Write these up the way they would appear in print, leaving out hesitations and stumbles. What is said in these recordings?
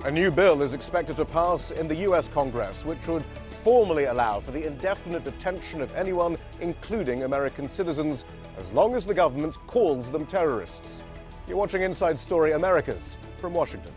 A new bill is expected to pass in the US Congress, which would formally allow for the indefinite detention of anyone, including American citizens, as long as the government calls them terrorists. You're watching Inside Story Americas from Washington.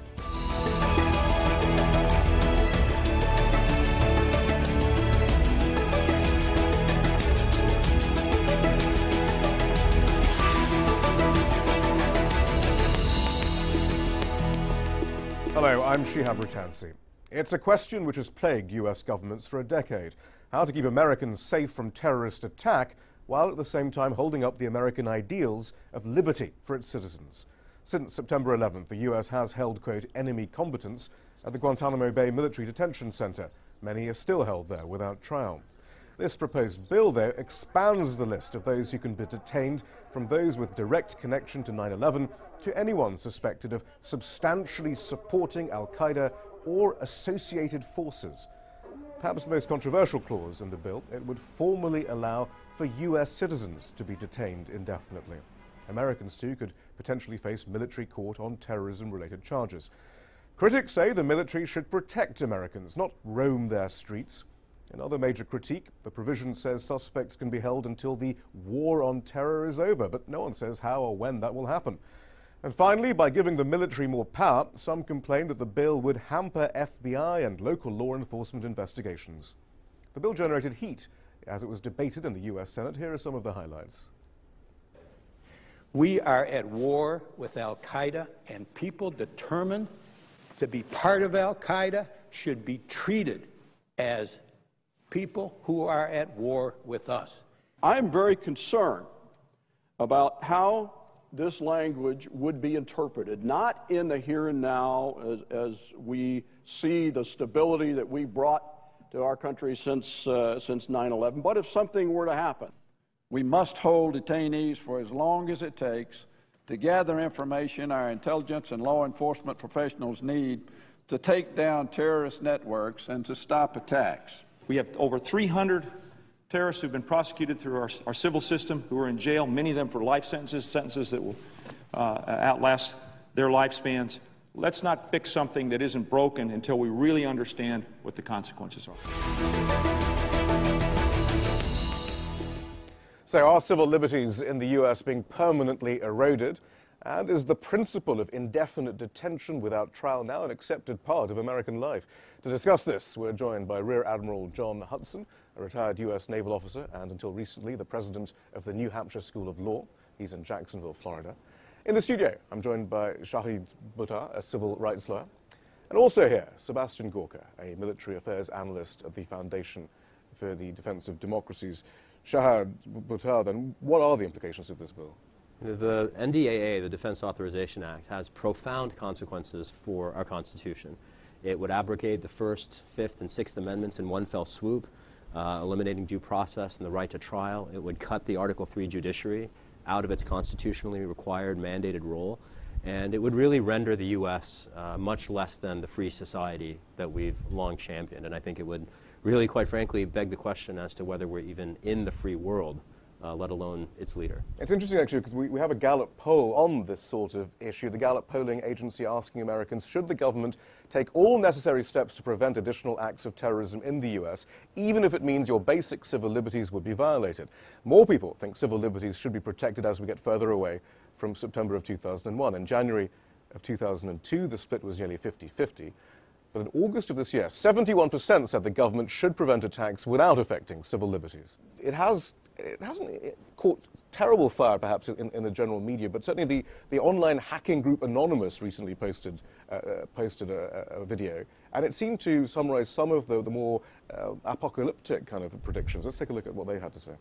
Hello, I'm Shihab Rutansi. It's a question which has plagued US governments for a decade: how to keep Americans safe from terrorist attack while at the same time holding up the American ideals of liberty for its citizens. Since September 11th, the US has held, quote, enemy combatants at the Guantanamo Bay Military Detention Center. Many are still held there without trial. This proposed bill, though, expands the list of those who can be detained from those with direct connection to 9/11 to anyone suspected of substantially supporting al-Qaeda or associated forces. Perhaps the most controversial clause in the bill, it would formally allow for US citizens to be detained indefinitely. Americans, too, could potentially face military court on terrorism-related charges. Critics say the military should protect Americans, not roam their streets. Another major critique, the provision says suspects can be held until the war on terror is over, but no one says how or when that will happen. And finally, by giving the military more power, some complain that the bill would hamper FBI and local law enforcement investigations. The bill generated heat as it was debated in the US Senate. Here are some of the highlights. We are at war with al-Qaeda, and people determined to be part of al-Qaeda should be treated as people who are at war with us. I'm very concerned about how this language would be interpreted, not in the here and now as we see the stability that we brought to our country since 9/11, but if something were to happen. We must hold detainees for as long as it takes to gather information our intelligence and law enforcement professionals need to take down terrorist networks and to stop attacks. We have over 300 terrorists who've been prosecuted through our civil system who are in jail, many of them for life sentences that will outlast their lifespans. Let's not fix something that isn't broken until we really understand what the consequences are. So are civil liberties in the US being permanently eroded? And is the principle of indefinite detention without trial now an accepted part of American life? To discuss this, we're joined by Rear Admiral John Hudson, a retired US naval officer and until recently the president of the New Hampshire School of Law. He's in Jacksonville, Florida. In the studio, I'm joined by Shahid Buttar, a civil rights lawyer. And also here, Sebastian Gorka, a military affairs analyst at the Foundation for the Defense of Democracies. Shahid Buttar, then, what are the implications of this bill? The NDAA, the Defense Authorization Act, has profound consequences for our Constitution. It would abrogate the First, Fifth, and Sixth Amendments in one fell swoop, eliminating due process and the right to trial. It would cut the Article III judiciary out of its constitutionally required mandated role, and it would really render the U.S. Much less than the free society that we've long championed. And I think it would really, quite frankly, beg the question as to whether we're even in the free world, let alone its leader. It's interesting, actually, because we have a Gallup poll on this sort of issue. The Gallup polling agency asking Americans, should the government take all necessary steps to prevent additional acts of terrorism in the U.S., even if it means your basic civil liberties would be violated? More people think civil liberties should be protected as we get further away from September of 2001. In January of 2002, the split was nearly 50-50. But in August of this year, 71% said the government should prevent attacks without affecting civil liberties. It hasn't caught terrible fire, perhaps, in the general media, but certainly the online hacking group Anonymous recently posted a video, and it seemed to summarize some of the more apocalyptic kind of predictions. Let's take a look at what they had to say.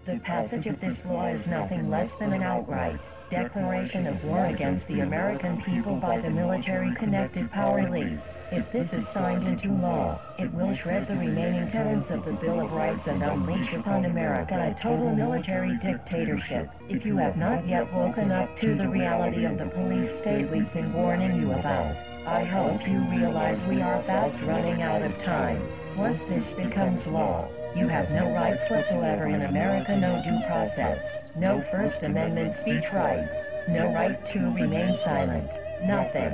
The passage of this law is nothing less than an outright declaration of war against the American people by the military-connected power elite. If this is signed into law, it will shred the remaining tenets of the Bill of Rights and unleash upon America a total military dictatorship. If you have not yet woken up to the reality of the police state we've been warning you about, I hope you realize we are fast running out of time. Once this becomes law, you have no rights whatsoever in America, no due process, no First Amendment speech rights, no right to remain silent, nothing.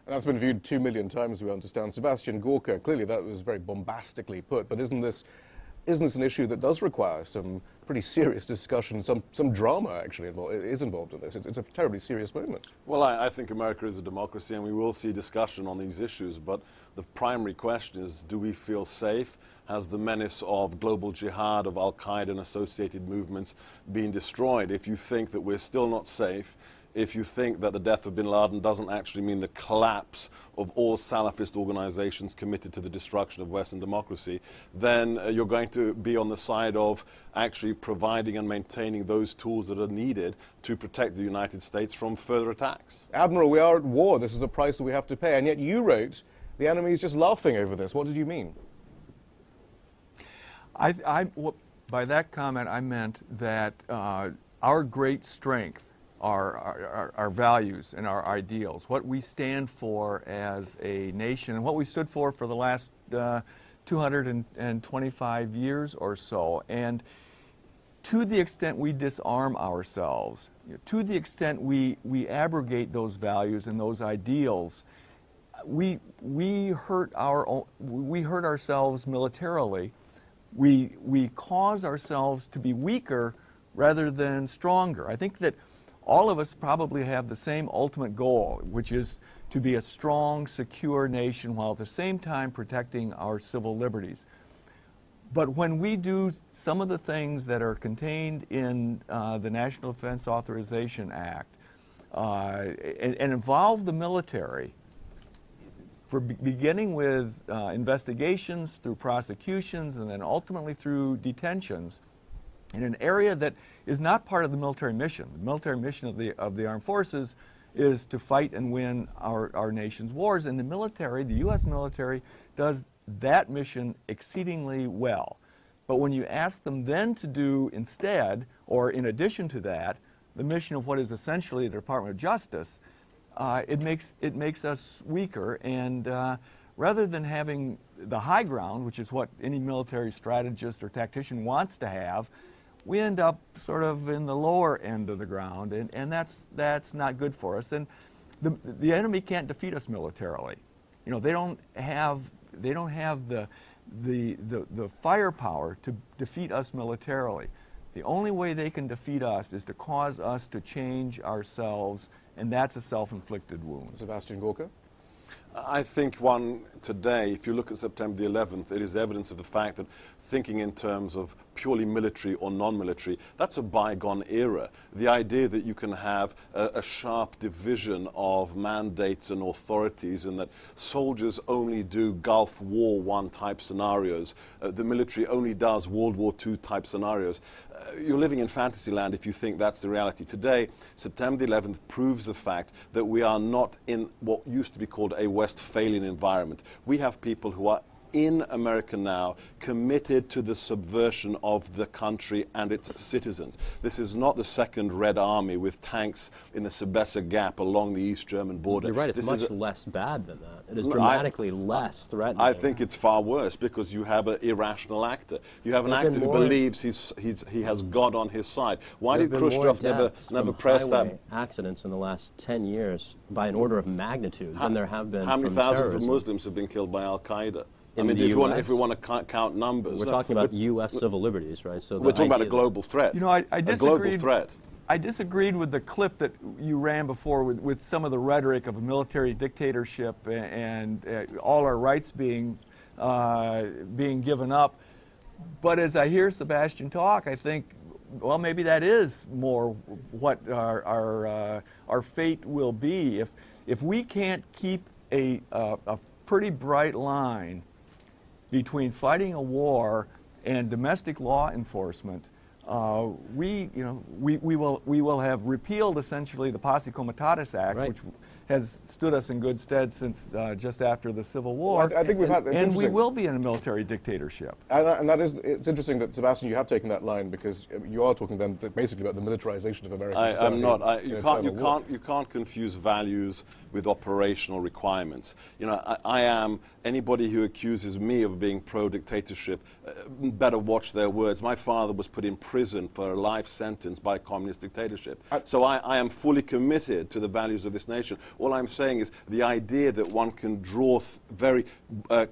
And that's been viewed 2 million times, we understand. Sebastian Gorka, clearly that was very bombastically put, but isn't this an issue that does require some pretty serious discussion, some drama actually is involved in this? It's a terribly serious moment. Well, I think America is a democracy and we will see discussion on these issues, but the primary question is, do we feel safe? Has the menace of global jihad, of al-Qaeda and associated movements been destroyed? If you think that we're still not safe, if you think that the death of bin Laden doesn't actually mean the collapse of all Salafist organizations committed to the destruction of Western democracy, then you're going to be on the side of actually providing and maintaining those tools that are needed to protect the United States from further attacks. Admiral, we are at war. This is a price that we have to pay. And yet you wrote, the enemy is just laughing over this. What did you mean? By that comment, I meant that our great strength, our values and our ideals, what we stand for as a nation, and what we stood for the last 225 years or so. And to the extent we disarm ourselves, to the extent we abrogate those values and those ideals, we hurt ourselves militarily. We cause ourselves to be weaker rather than stronger. I think that all of us probably have the same ultimate goal, which is to be a strong, secure nation while at the same time protecting our civil liberties. But when we do some of the things that are contained in the National Defense Authorization Act and involve the military, beginning with investigations, through prosecutions, and then ultimately through detentions, in an area that is not part of the military mission. The military mission of the armed forces is to fight and win our nation's wars, and the military, the U.S. military, does that mission exceedingly well. But when you ask them then to do instead, or in addition to that, the mission of what is essentially the Department of Justice, it makes us weaker, and rather than having the high ground, which is what any military strategist or tactician wants to have, we end up sort of in the lower end of the ground, and that's not good for us. And the enemy can't defeat us militarily. You know, they don't have the firepower to defeat us militarily. The only way they can defeat us is to cause us to change ourselves, and that's a self-inflicted wound. Sebastian Gorka? I think one today, if you look at September the 11th, it is evidence of the fact that thinking in terms of purely military or non-military, that's a bygone era. The idea that you can have a sharp division of mandates and authorities, and that soldiers only do Gulf War I type scenarios, the military only does World War II type scenarios. You're living in fantasy land if you think that's the reality. Today, September the 11th proves the fact that we are not in what used to be called a Westphalian environment. We have people who are in America now committed to the subversion of the country and its citizens. This is not the Second Red Army with tanks in the Sabessa Gap along the East German border. You're right, it's much less bad than that. It is dramatically less threatening. I think it's far worse because you have an irrational actor. You have an actor who believes he has God on his side. Why did Khrushchev never press that? Accidents in the last 10 years by an order of magnitude than there have been. How many thousands of Muslims have been killed by al-Qaeda? I mean, if we want to count numbers. We're talking about U.S. civil liberties, right? So we're talking about a global threat. You know, I disagreed. A global threat. I disagreed with the clip that you ran before with some of the rhetoric of a military dictatorship and all our rights being given up. But as I hear Sebastian talk, I think, well, maybe that is more what our fate will be. If we can't keep a pretty bright line between fighting a war and domestic law enforcement, we will have repealed essentially the Posse Comitatus Act, right, which has stood us in good stead since just after the Civil War. Well, I think we've had, and we will be in a military dictatorship. And that is, it's interesting that, Sebastian, you have taken that line, because you are talking then basically about the militarization of American society. I'm not. You can't confuse values with operational requirements. You know, I am, anybody who accuses me of being pro-dictatorship better watch their words. My father was put in prison prison for a life sentence by a communist dictatorship. So I am fully committed to the values of this nation. All I'm saying is the idea that one can draw very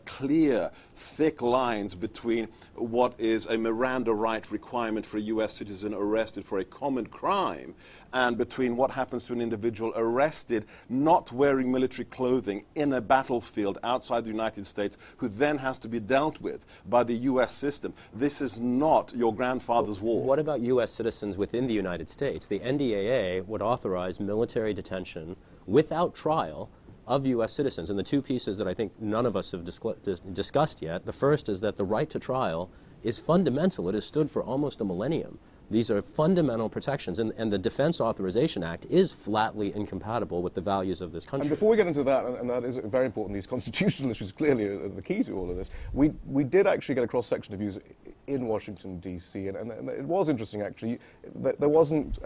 clear, thick lines between what is a Miranda right requirement for a U.S. citizen arrested for a common crime and between what happens to an individual arrested not wearing military clothing in a battlefield outside the United States, who then has to be dealt with by the U.S. system. This is not your grandfather's war. What about U.S. citizens within the United States? The NDAA would authorize military detention without trial of U.S. citizens. And the two pieces that I think none of us have discussed yet, the first is that the right to trial is fundamental. It has stood for almost a millennium. These are fundamental protections, and the Defense Authorization Act is flatly incompatible with the values of this country. And before we get into that, and that is very important, these constitutional issues clearly are the key to all of this, we did actually get a cross-section of views in Washington, D.C., and it was interesting, actually. There wasn't...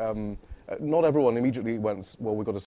not everyone immediately went, well, we've got to